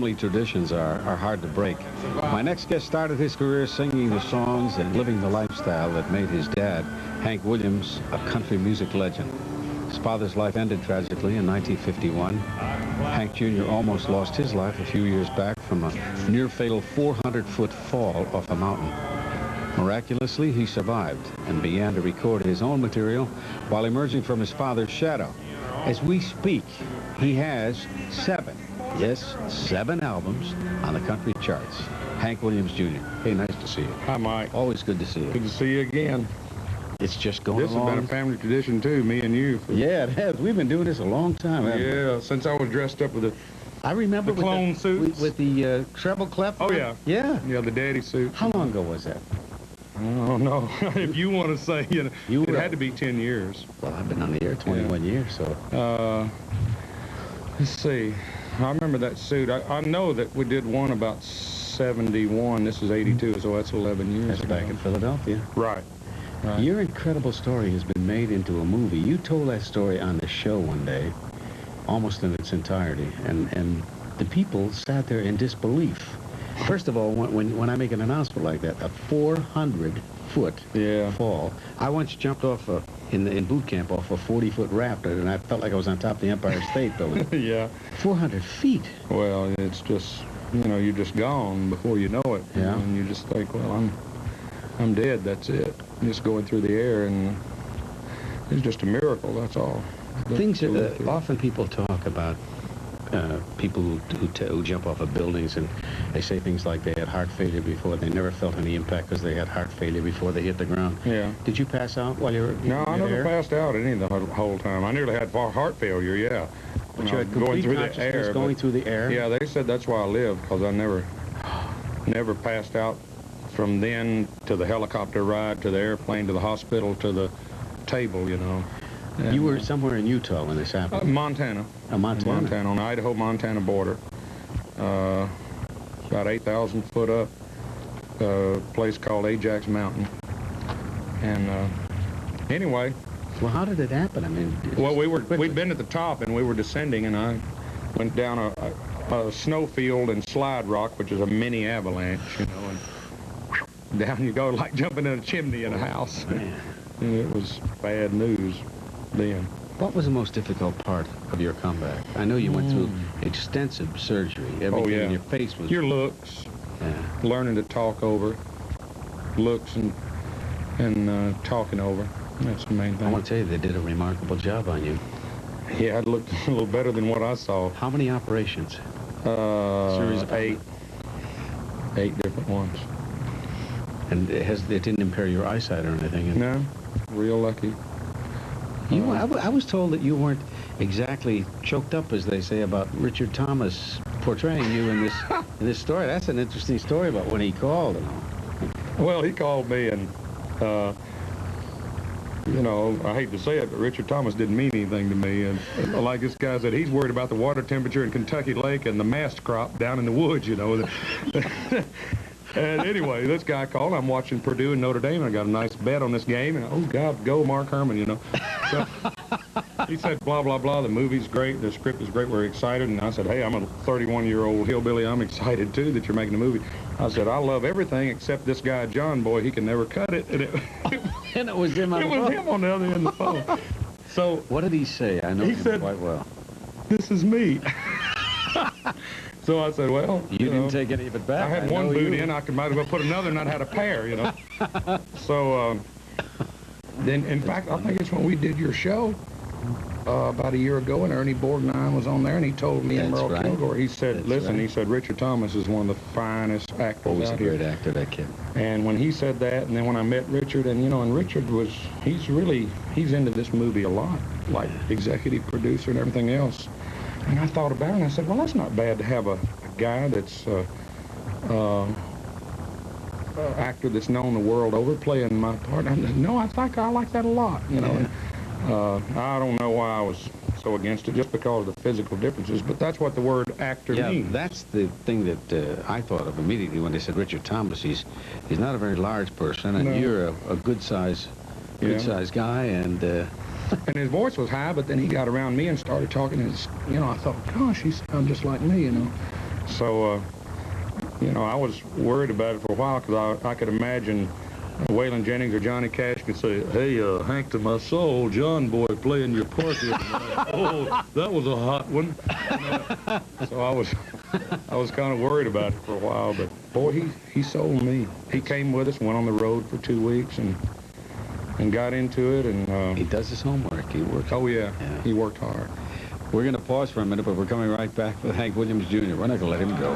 family traditions are hard to break. My next guest started his career singing the songs and living the lifestyle that made his dad, Hank Williams, a country music legend. His father's life ended tragically in 1951. Hank Jr. almost lost his life a few years back from a near-fatal 400-foot fall off a mountain. Miraculously, he survived and began to record his own material while emerging from his father's shadow. As we speak, he has 7 albums on the country charts. Hank Williams Jr. Hey, nice to see you. Hi, Mike. Always good to see you. Good to see you again. It's just going along. This has been a family tradition, too, me and you. Yeah, it has. We've been doing this a long time, haven't we? Yeah, since I was dressed up with I remember the clone suits. With the treble clef. Oh, yeah. Yeah. Yeah, the daddy suit. How long ago was that? I don't know. If you want to say, it had to be 10 years. Well, I've been on the air 21 years, so. Let's see. I remember that suit. I know that we did one about 71. This is 82, so that's 11 years ago. Back in Philadelphia. Right. Your incredible story has been made into a movie. You told that story on the show one day, almost in its entirety, and the people sat there in disbelief. First of all, when I make an announcement like that, a 400-foot fall. I once jumped off in boot camp off a 40-foot raft, and I felt like I was on top of the Empire State Building. Yeah. 400 feet. Well, it's just, you're just gone before you know it. Yeah. And you just think, well, I'm dead. That's it. Just going through the air, and it's just a miracle. That's all. Things that often people talk about. People who jump off of buildings, and they say things like they had heart failure before. They never felt any impact because they had heart failure before they hit the ground. Yeah. Did you pass out while you were No, I never passed out any of the whole time. I nearly had heart failure, yeah. But you had going through the air. Going through the air? Yeah, they said that's why I lived, because I never passed out from then to the helicopter ride, to the airplane, to the hospital, to the table, And, you were somewhere in Utah when this happened? Montana. Montana? Montana, on the Idaho-Montana border. About 8,000 foot up, a place called Ajax Mountain. And anyway. Well, how did it happen? I mean... Well, we'd been at the top, and we were descending, and I went down a snowfield and slide rock, which is a mini avalanche, and down you go like jumping in a chimney in a house. Man. And it was bad news then. What was the most difficult part of your comeback? I know you went through extensive surgery. Everything in your face was... Your looks. Yeah. Learning to talk over. Looks and talking over. That's the main thing. I want to tell you, they did a remarkable job on you. Yeah, it looked a little better than what I saw. How many operations? Series of 8. 8 different ones. And it didn't impair your eyesight or anything? No. Real lucky. I was told that you weren't exactly choked up, as they say, about Richard Thomas portraying you in this story. That's an interesting story about when he called. Well, he called me, and I hate to say it, but Richard Thomas didn't mean anything to me. And like this guy said, he's worried about the water temperature in Kentucky Lake and the mast crop down in the woods, And anyway, this guy called. I'm watching Purdue and Notre Dame, and I got a nice bet on this game. And, oh, God, go Mark Herman, So he said, blah, blah, blah, the movie's great, the script is great, we're excited. And I said, hey, I'm a 31-year-old hillbilly. I'm excited, too, that you're making a movie. I said, I love everything except this guy, John Boy. He can never cut it. And it was him on the phone. It was him on the other end of the phone. So what did he say? I know him quite well. This is me. So I said, well, you didn't take any of it back. I had one boot in. I might as well put another, and I'd had a pair, So then, in fact, I think it's when we did your show about a year ago, and Ernie Borgnine was on there, and he told me and Merle Kilgore, he said, he said, Richard Thomas is one of the finest actors Always a great actor, that kid. And when he said that, and then when I met Richard, and, and Richard he's into this movie a lot, like executive producer and everything else. And I thought about it, and I said, well, that's not bad to have a guy that's actor that's known the world over playing my part. And I said, no, I think I like that a lot, And, I don't know why I was so against it, just because of the physical differences, but that's what the word actor means. That's the thing that I thought of immediately when they said Richard Thomas. He's not a very large person, and you're a good-sized guy, and... And his voice was high, but then he got around me and started talking, and I thought, gosh, he sounds just like me, So, you know, I was worried about it for a while because I could imagine Waylon Jennings or Johnny Cash could say, "Hey, Hank to my soul, John boy playing your part here tonight." Oh, that was a hot one. So I was kind of worried about it for a while, but boy, he sold me. He came with us, went on the road for 2 weeks, and got into it. And He does his homework. He works. oh yeah, he worked hard. We're going to pause for a minute, but we're coming right back with Hank Williams Jr. We're not going to let him go.